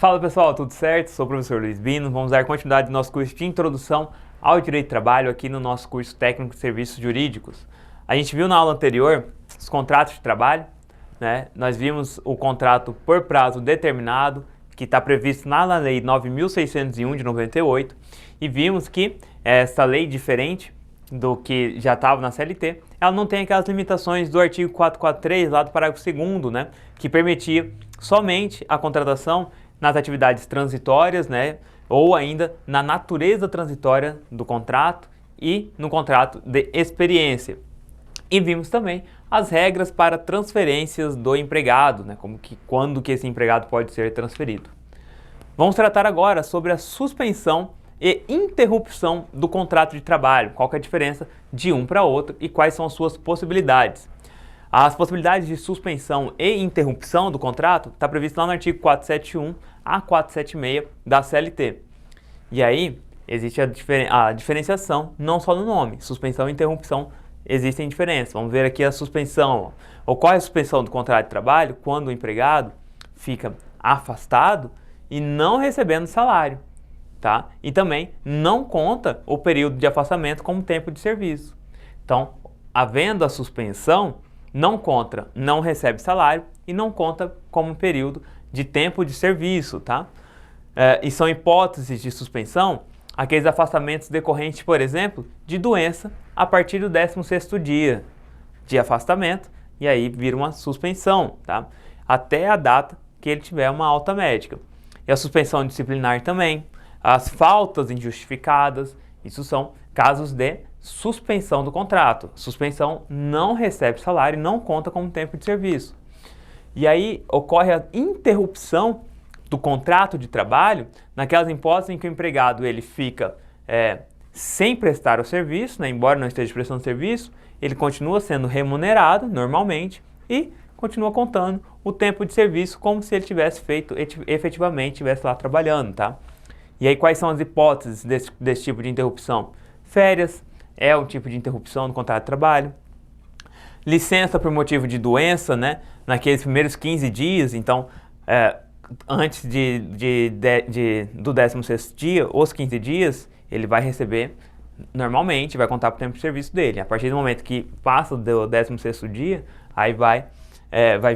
Fala pessoal, tudo certo? Sou o professor Luiz Bino. Vamos dar continuidade ao nosso curso de Introdução ao Direito do Trabalho aqui no nosso curso técnico de serviços jurídicos. A gente viu na aula anterior os contratos de trabalho, né? Nós vimos o contrato por prazo determinado, que está previsto na Lei 9.601 de 98, e vimos que essa lei, diferente do que já estava na CLT, ela não tem aquelas limitações do artigo 443 lá do parágrafo 2º, né? Que permitia somente a contratação nas atividades transitórias, né, ou ainda na natureza transitória do contrato e no contrato de experiência. E vimos também as regras para transferências do empregado, né, quando que esse empregado pode ser transferido. Vamos tratar agora sobre a suspensão e interrupção do contrato de trabalho, qual que é a diferença de um para outro e quais são as suas possibilidades. As possibilidades de suspensão e interrupção do contrato está previsto lá no artigo 471 a 476 da CLT. E aí existe a diferenciação não só no nome, suspensão e interrupção existem diferenças. Vamos ver aqui a suspensão. Ocorre a suspensão do contrato de trabalho quando o empregado fica afastado e não recebendo salário, tá? E também não conta o período de afastamento como tempo de serviço. Então, havendo a suspensão, não recebe salário e não conta como período de tempo de serviço, tá? E são hipóteses de suspensão aqueles afastamentos decorrentes, por exemplo, de doença a partir do 16º dia de afastamento, e aí vira uma suspensão, tá? Até a data que ele tiver uma alta médica. E a suspensão disciplinar também, as faltas injustificadas, isso são casos de suspensão do contrato. Suspensão não recebe salário e não conta como tempo de serviço. E aí ocorre a interrupção do contrato de trabalho naquelas hipóteses em que o empregado ele fica sem prestar o serviço, né, embora não esteja prestando serviço, ele continua sendo remunerado normalmente e continua contando o tempo de serviço como se ele tivesse feito, efetivamente estivesse lá trabalhando, tá? E aí quais são as hipóteses desse tipo de interrupção? Férias é um tipo de interrupção no contrato de trabalho. Licença por motivo de doença, né? Naqueles primeiros 15 dias, então, antes do 16º dia, os 15 dias, ele vai receber normalmente, vai contar para o tempo de serviço dele. A partir do momento que passa do 16º dia, aí vai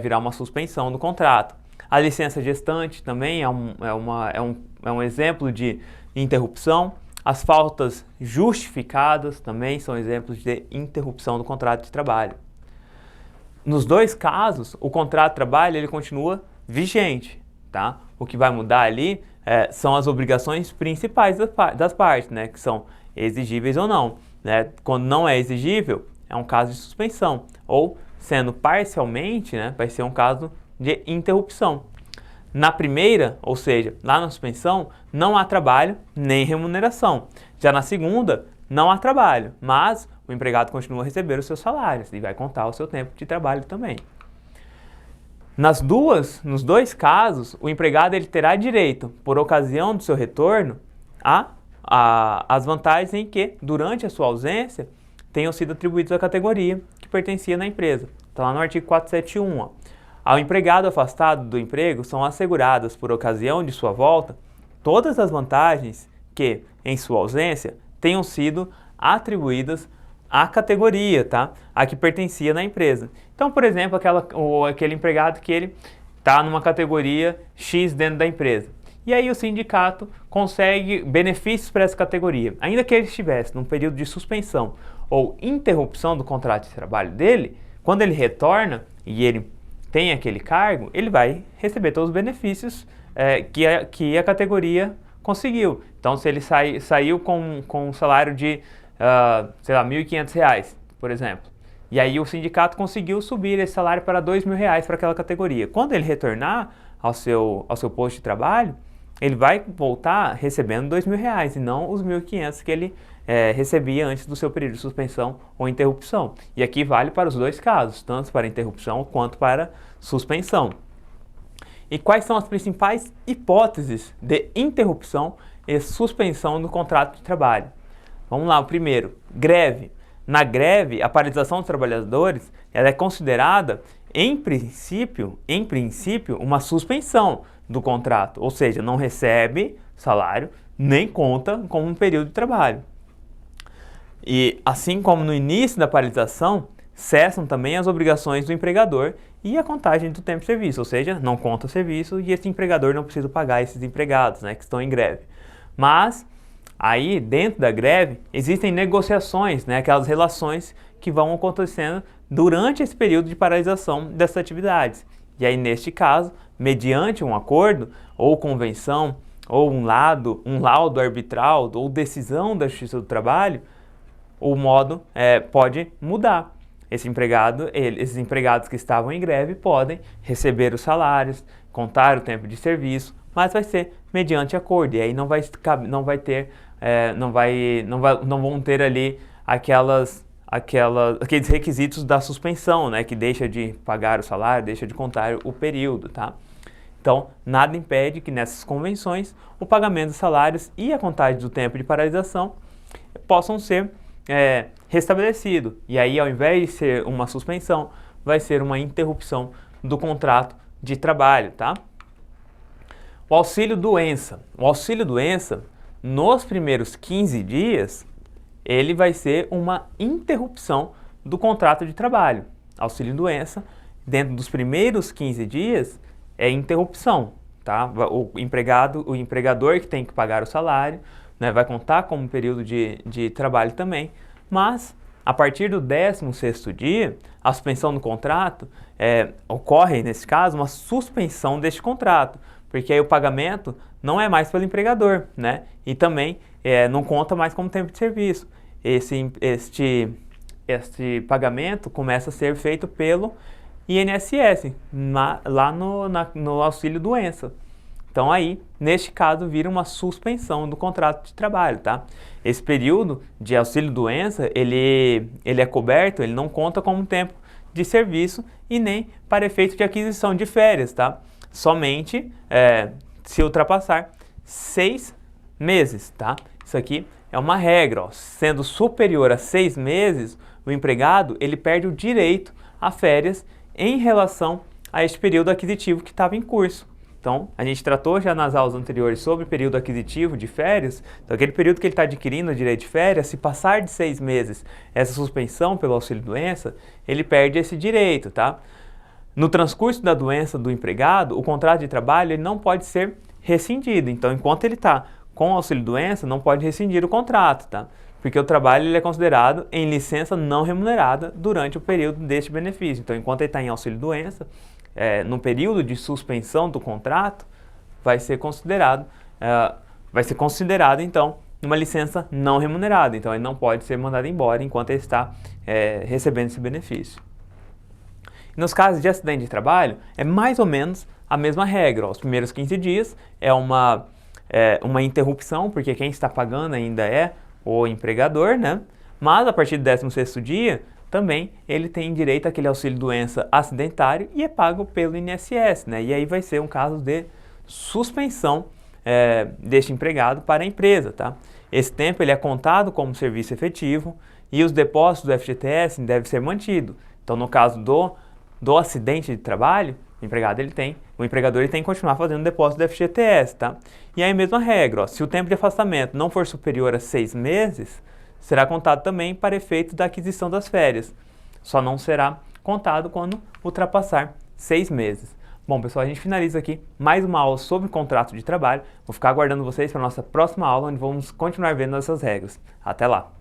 virar uma suspensão do contrato. A licença gestante também é um exemplo de interrupção. As faltas justificadas também são exemplos de interrupção do contrato de trabalho. Nos dois casos, o contrato de trabalho ele continua vigente, tá? O que vai mudar ali são as obrigações principais das partes, né? Que são exigíveis ou não, né? Quando não é exigível, é um caso de suspensão. Ou, sendo parcialmente, né? Vai ser um caso de interrupção. Na primeira, ou seja, lá na suspensão, não há trabalho nem remuneração. Já na segunda, não há trabalho, mas o empregado continua a receber os seus salários e vai contar o seu tempo de trabalho também. Nos dois casos, o empregado ele terá direito, por ocasião do seu retorno, às vantagens em que, durante a sua ausência, tenham sido atribuídos à categoria que pertencia na empresa. Está lá no artigo 471, ó. Ao empregado afastado do emprego são asseguradas, por ocasião de sua volta, todas as vantagens que, em sua ausência, tenham sido atribuídas à categoria, tá? A que pertencia na empresa. Então, por exemplo, aquele empregado que ele está numa categoria X dentro da empresa. E aí o sindicato consegue benefícios para essa categoria. Ainda que ele estivesse num período de suspensão ou interrupção do contrato de trabalho dele, quando ele retorna e ele tem aquele cargo, ele vai receber todos os benefícios que a categoria conseguiu. Então, se ele saiu com um salário de, sei lá, R$ 1.500, por exemplo, e aí o sindicato conseguiu subir esse salário para R$ 2.000 para aquela categoria. Quando ele retornar ao seu posto de trabalho, ele vai voltar recebendo R$ 2.000 e não os R$ 1.500 que ele recebia antes do seu período de suspensão ou interrupção. E aqui vale para os dois casos, tanto para interrupção quanto para suspensão. E quais são as principais hipóteses de interrupção e suspensão do contrato de trabalho? Vamos lá, o primeiro, greve. Na greve, a paralisação dos trabalhadores ela é considerada, em princípio, uma suspensão do contrato, ou seja, não recebe salário, nem conta como um período de trabalho. E assim como no início da paralisação, cessam também as obrigações do empregador e a contagem do tempo de serviço, ou seja, não conta o serviço e esse empregador não precisa pagar esses empregados, né, que estão em greve. Mas aí, dentro da greve, existem negociações, né, aquelas relações que vão acontecendo durante esse período de paralisação dessas atividades. E aí, neste caso, mediante um acordo ou convenção ou um laudo arbitral ou decisão da Justiça do Trabalho, o modo pode mudar. Esses empregados que estavam em greve podem receber os salários, contar o tempo de serviço, mas vai ser mediante acordo. E aí não vão ter ali aqueles requisitos da suspensão, né, que deixa de pagar o salário, deixa de contar o período, tá? Então, nada impede que nessas convenções o pagamento dos salários e a contagem do tempo de paralisação possam ser restabelecido. E aí, ao invés de ser uma suspensão, vai ser uma interrupção do contrato de trabalho, tá? O auxílio-doença. O auxílio-doença, nos primeiros 15 dias, ele vai ser uma interrupção do contrato de trabalho. Auxílio-doença, dentro dos primeiros 15 dias, é interrupção, tá? O empregador que tem que pagar o salário, né, vai contar como um período de trabalho também, mas a partir do 16º dia, a suspensão do contrato, ocorre, nesse caso, uma suspensão deste contrato, porque aí o pagamento não é mais pelo empregador, né, e também não conta mais como tempo de serviço. Este pagamento começa a ser feito pelo INSS, lá no auxílio-doença. Então aí, neste caso, vira uma suspensão do contrato de trabalho, tá? Esse período de auxílio-doença, ele é coberto, ele não conta como tempo de serviço e nem para efeito de aquisição de férias, tá? Somente se ultrapassar 6 meses, tá? Isso aqui é uma regra, ó. Sendo superior a 6 meses, o empregado, ele perde o direito a férias em relação a este período aquisitivo que estava em curso. Então, a gente tratou já nas aulas anteriores sobre o período aquisitivo de férias. Então, aquele período que ele está adquirindo o direito de férias, se passar de 6 meses essa suspensão pelo auxílio-doença, ele perde esse direito, tá? No transcurso da doença do empregado, o contrato de trabalho ele não pode ser rescindido. Então, enquanto ele está com auxílio-doença, não pode rescindir o contrato, tá? Porque o trabalho ele é considerado em licença não remunerada durante o período deste benefício. Então, enquanto ele está em auxílio-doença, no período de suspensão do contrato, vai ser considerado então uma licença não remunerada. Então ele não pode ser mandado embora enquanto ele está recebendo esse benefício. Nos casos de acidente de trabalho, é mais ou menos a mesma regra. Os primeiros 15 dias é uma interrupção, porque quem está pagando ainda é o empregador, né? Mas a partir do 16º dia, também ele tem direito àquele auxílio-doença acidentário e é pago pelo INSS, né? E aí vai ser um caso de suspensão deste empregado para a empresa, tá? Esse tempo ele é contado como serviço efetivo e os depósitos do FGTS devem ser mantidos. Então, no caso do acidente de trabalho, o empregador ele tem que continuar fazendo depósito do FGTS, tá? E aí a mesma regra, ó, se o tempo de afastamento não for superior a 6 meses, será contado também para efeito da aquisição das férias. Só não será contado quando ultrapassar 6 meses. Bom, pessoal, a gente finaliza aqui mais uma aula sobre contrato de trabalho. Vou ficar aguardando vocês para a nossa próxima aula, onde vamos continuar vendo essas regras. Até lá!